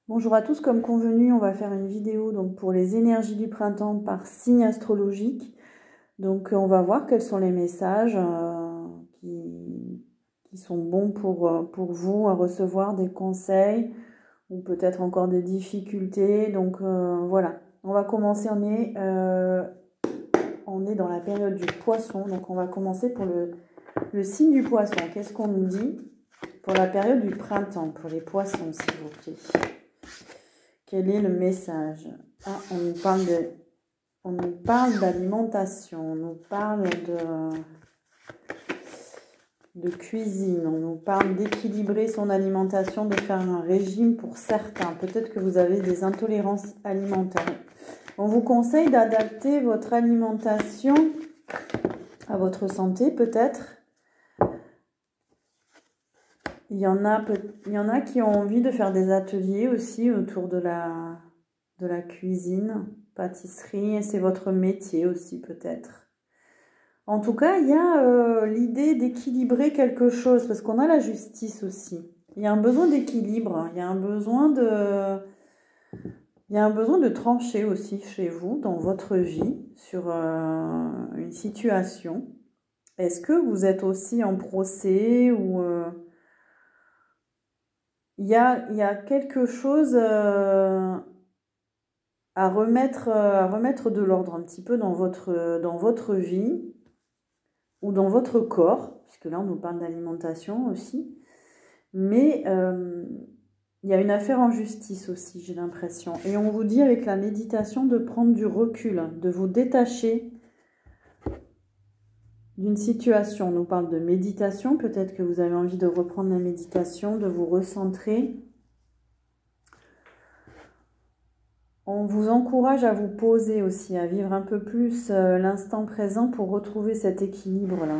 Bonjour à tous, comme convenu, on va faire une vidéo donc pour les énergies du printemps par signe astrologique. Donc on va voir quels sont les messages qui sont bons pour vous à recevoir, des conseils ou peut-être encore des difficultés. Donc voilà, on va commencer, on est dans la période du poisson, donc on va commencer pour le signe du poisson. Qu'est-ce qu'on nous dit pour la période du printemps, pour les poissons s'il vous plaît? Quel est le message? Ah, on nous parle d'alimentation, on nous parle de cuisine, on nous parle d'équilibrer son alimentation, de faire un régime pour certains. Peut-être que vous avez des intolérances alimentaires. On vous conseille d'adapter votre alimentation à votre santé, peut-être. Il y en a qui ont envie de faire des ateliers aussi autour de la cuisine, pâtisserie, c'est votre métier aussi peut-être. En tout cas, il y a l'idée d'équilibrer quelque chose, parce qu'on a la justice aussi. Il y a un besoin d'équilibre, il y a un besoin de trancher aussi chez vous, dans votre vie, sur une situation. Est-ce que vous êtes aussi en procès ou... il y a quelque chose à remettre de l'ordre un petit peu dans votre vie ou dans votre corps, puisque là on nous parle d'alimentation aussi, mais il y a une affaire en justice aussi, j'ai l'impression. Et on vous dit avec la méditation de prendre du recul, de vous détacher d'une situation. On nous parle de méditation, peut-être que vous avez envie de reprendre la méditation, de vous recentrer. On vous encourage à vous poser aussi, à vivre un peu plus l'instant présent pour retrouver cet équilibre-là.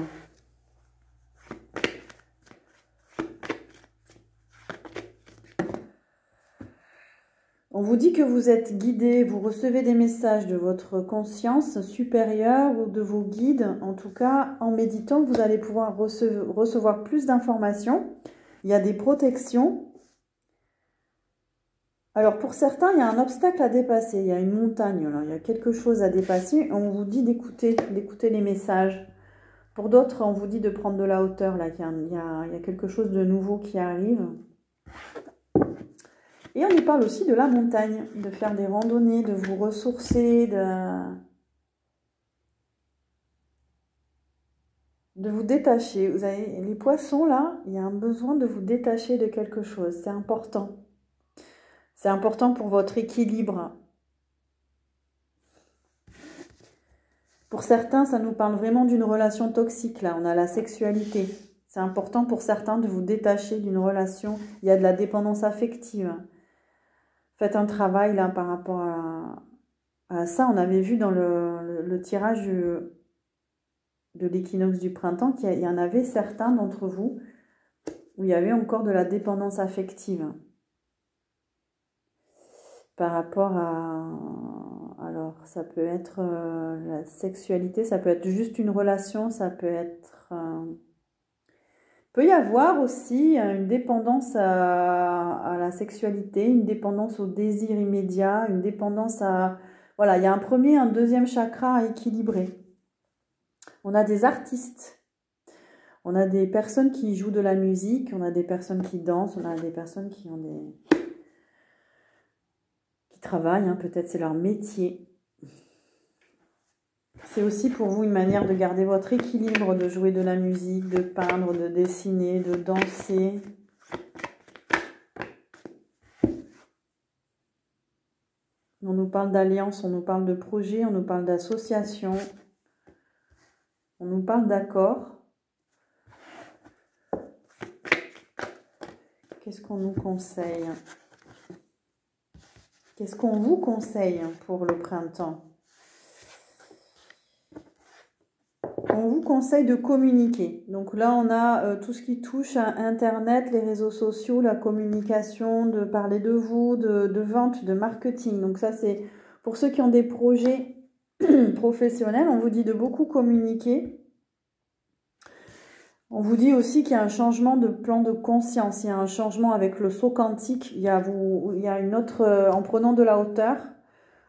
On vous dit que vous êtes guidé, vous recevez des messages de votre conscience supérieure ou de vos guides. En tout cas, en méditant, vous allez pouvoir recevoir plus d'informations. Il y a des protections. Alors pour certains, il y a un obstacle à dépasser, il y a une montagne, là, il y a quelque chose à dépasser. On vous dit d'écouter les messages. Pour d'autres, on vous dit de prendre de la hauteur, là, il y a quelque chose de nouveau qui arrive. Et on nous parle aussi de la montagne, de faire des randonnées, de vous ressourcer, de vous détacher. Vous avez les poissons, là, il y a un besoin de vous détacher de quelque chose, c'est important. C'est important pour votre équilibre. Pour certains, ça nous parle vraiment d'une relation toxique, là, on a la sexualité. C'est important pour certains de vous détacher d'une relation, il y a de la dépendance affective. Faites un travail là par rapport à ça. On avait vu dans le tirage de l'équinoxe du printemps qu'il y en avait certains d'entre vous où il y avait encore de la dépendance affective. Par rapport à... Alors, ça peut être la sexualité, ça peut être juste une relation, ça peut être... peut y avoir aussi une dépendance à la sexualité, une dépendance au désir immédiat, une dépendance à... Voilà, il y a un premier et un deuxième chakra à équilibrer. On a des artistes, on a des personnes qui jouent de la musique, on a des personnes qui dansent, on a des personnes qui travaillent, hein, peut-être c'est leur métier. C'est aussi pour vous une manière de garder votre équilibre, de jouer de la musique, de peindre, de dessiner, de danser. On nous parle d'alliance, on nous parle de projet, on nous parle d'association, on nous parle d'accord. Qu'est-ce qu'on nous conseille? Qu'est-ce qu'on vous conseille pour le printemps? On vous conseille de communiquer. Donc là, on a tout ce qui touche à Internet, les réseaux sociaux, la communication, de parler de vous, de vente, de marketing. Donc ça, c'est pour ceux qui ont des projets professionnels. On vous dit de beaucoup communiquer. On vous dit aussi qu'il y a un changement de plan de conscience, il y a un changement avec le saut quantique, il y a une autre, en prenant de la hauteur,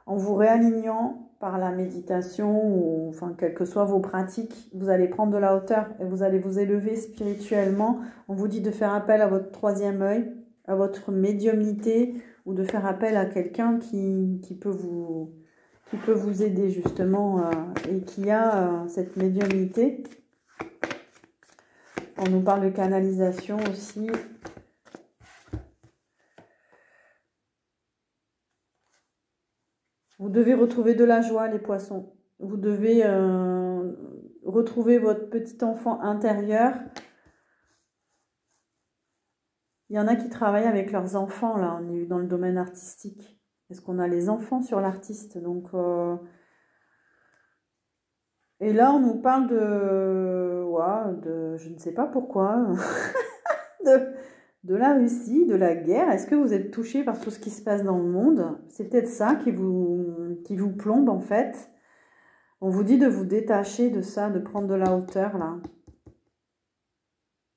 en vous réalignant par la méditation ou enfin quelles que soient vos pratiques, vous allez prendre de la hauteur et vous allez vous élever spirituellement. On vous dit de faire appel à votre troisième œil, à votre médiumnité ou de faire appel à quelqu'un qui peut vous aider justement et qui a cette médiumnité. On nous parle de canalisation aussi. Vous devez retrouver de la joie, les poissons. Vous devez retrouver votre petit enfant intérieur. Il y en a qui travaillent avec leurs enfants, là, on est dans le domaine artistique. Est-ce qu'on a les enfants sur l'artiste? Donc, et là, on nous parle de je ne sais pas pourquoi, de la Russie, de la guerre. Est-ce que vous êtes touché par tout ce qui se passe dans le monde? C'est peut-être ça qui vous plombe, en fait. On vous dit de vous détacher de ça, de prendre de la hauteur, là.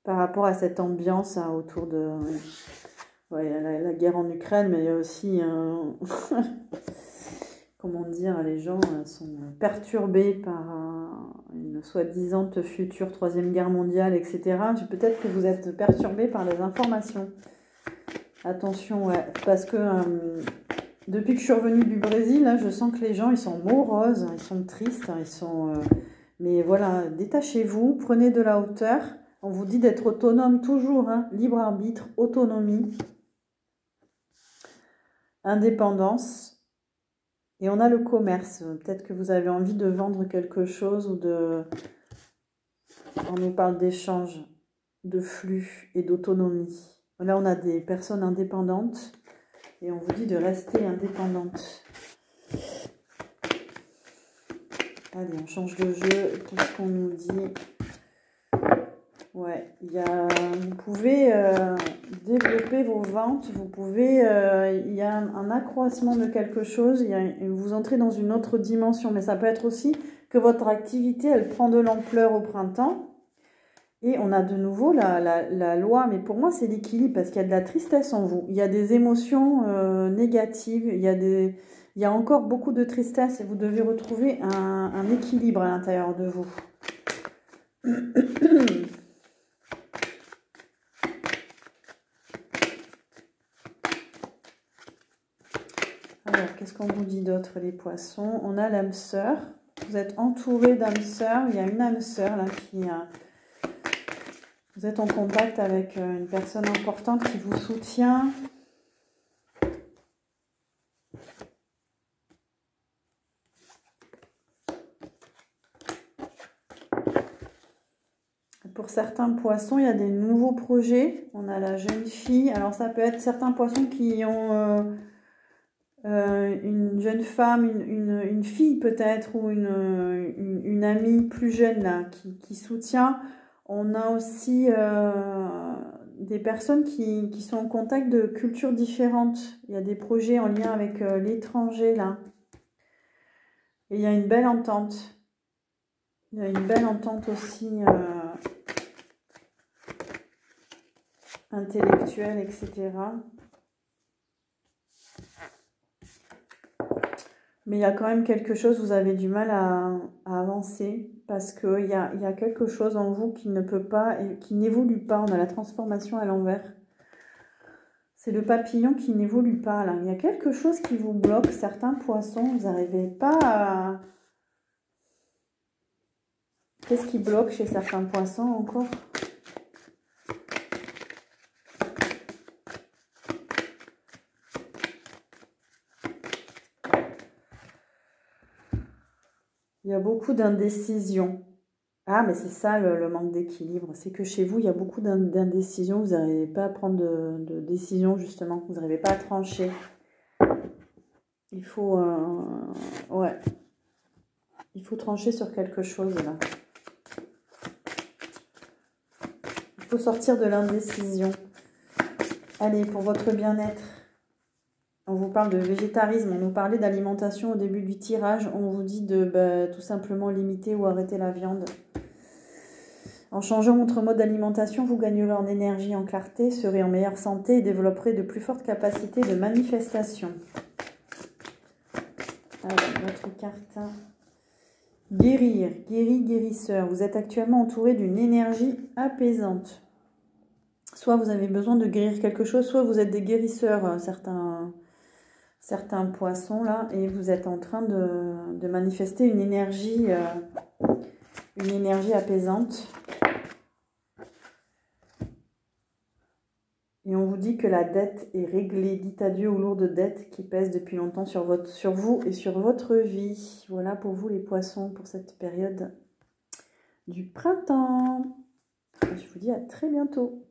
Par rapport à cette ambiance hein, autour de... Ouais, il y a la guerre en Ukraine, mais il y a aussi... comment dire, les gens sont perturbés par une soi-disant future troisième guerre mondiale, etc. Peut-être que vous êtes perturbés par les informations. Attention, ouais, parce que depuis que je suis revenue du Brésil, là, je sens que les gens, ils sont moroses, ils sont tristes, ils sont... mais voilà, détachez-vous, prenez de la hauteur. On vous dit d'être autonome toujours, hein, libre arbitre, autonomie, indépendance. Et on a le commerce. Peut-être que vous avez envie de vendre quelque chose ou de... On nous parle d'échange, de flux et d'autonomie. Là, on a des personnes indépendantes et on vous dit de rester indépendante. Allez, on change de jeu. Qu'est-ce qu'on nous dit? Ouais, vous pouvez développer vos ventes, vous pouvez, il y a un accroissement de quelque chose, vous entrez dans une autre dimension, mais ça peut être aussi que votre activité, elle prend de l'ampleur au printemps, et on a de nouveau la loi, mais pour moi c'est l'équilibre, parce qu'il y a de la tristesse en vous, il y a des émotions négatives, il y a encore beaucoup de tristesse, et vous devez retrouver un équilibre à l'intérieur de vous. Alors, qu'est-ce qu'on vous dit d'autre, les poissons? On a l'âme sœur. Vous êtes entouré d'âmes sœurs. Il y a une âme sœur là qui... vous êtes en contact avec une personne importante qui vous soutient. Pour certains poissons, il y a des nouveaux projets. On a la jeune fille. Alors, ça peut être certains poissons qui ont... une jeune femme, une fille peut-être, ou une amie plus jeune là, qui soutient. On a aussi des personnes qui sont en contact de cultures différentes. Il y a des projets en lien avec l'étranger là. Et il y a une belle entente. Il y a une belle entente aussi intellectuelle, etc. Mais il y a quand même quelque chose, vous avez du mal à avancer parce qu'il y a quelque chose en vous qui ne peut pas et qui n'évolue pas. On a la transformation à l'envers. C'est le papillon qui n'évolue pas là. Il y a quelque chose qui vous bloque. Certains poissons, vous n'arrivez pas à... Qu'est-ce qui bloque chez certains poissons encore ? Il y a beaucoup d'indécision. Ah, mais c'est ça le manque d'équilibre. C'est que chez vous, il y a beaucoup d'indécision. Vous n'arrivez pas à prendre de décision, justement. Vous n'arrivez pas à trancher. Il faut... ouais. Il faut trancher sur quelque chose, là. Il faut sortir de l'indécision. Allez, pour votre bien-être. On vous parle de végétarisme, on nous parlait d'alimentation au début du tirage. On vous dit de tout simplement limiter ou arrêter la viande. En changeant votre mode d'alimentation, vous gagnerez en énergie, en clarté, serez en meilleure santé et développerez de plus fortes capacités de manifestation. Alors, notre carte. Guérir, guérisseur. Vous êtes actuellement entouré d'une énergie apaisante. Soit vous avez besoin de guérir quelque chose, soit vous êtes des guérisseurs, certains poissons là, et vous êtes en train de manifester une énergie apaisante. Et on vous dit que la dette est réglée. Dites adieu aux lourdes dettes qui pèsent depuis longtemps sur vous et sur votre vie. Voilà pour vous les poissons pour cette période du printemps. Et je vous dis à très bientôt.